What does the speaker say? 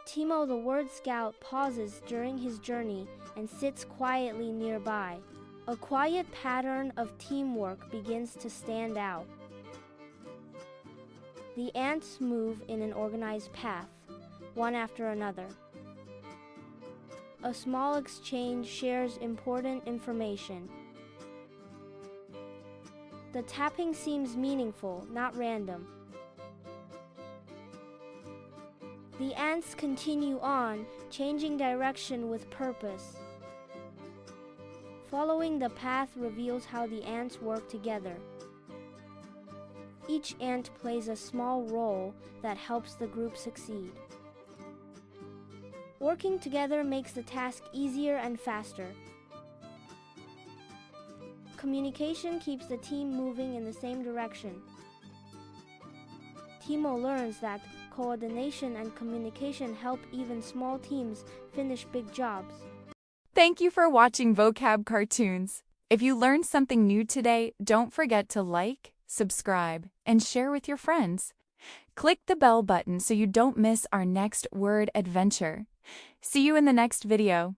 Timo the Word Scout pauses during his journey and sits quietly nearby. A quiet pattern of teamwork begins to stand out. The ants move in an organized path, one after another. A small exchange shares important information. The tapping seems meaningful, not random. The ants continue on, changing direction with purpose. Following the path reveals how the ants work together. Each ant plays a small role that helps the group succeed. Working together makes the task easier and faster. Communication keeps the team moving in the same direction. Timo learns that coordination and communication help even small teams finish big jobs. Thank you for watching Vocab Cartoons. If you learned something new today, don't forget to like, subscribe, and share with your friends. Click the bell button so you don't miss our next word adventure. See you in the next video.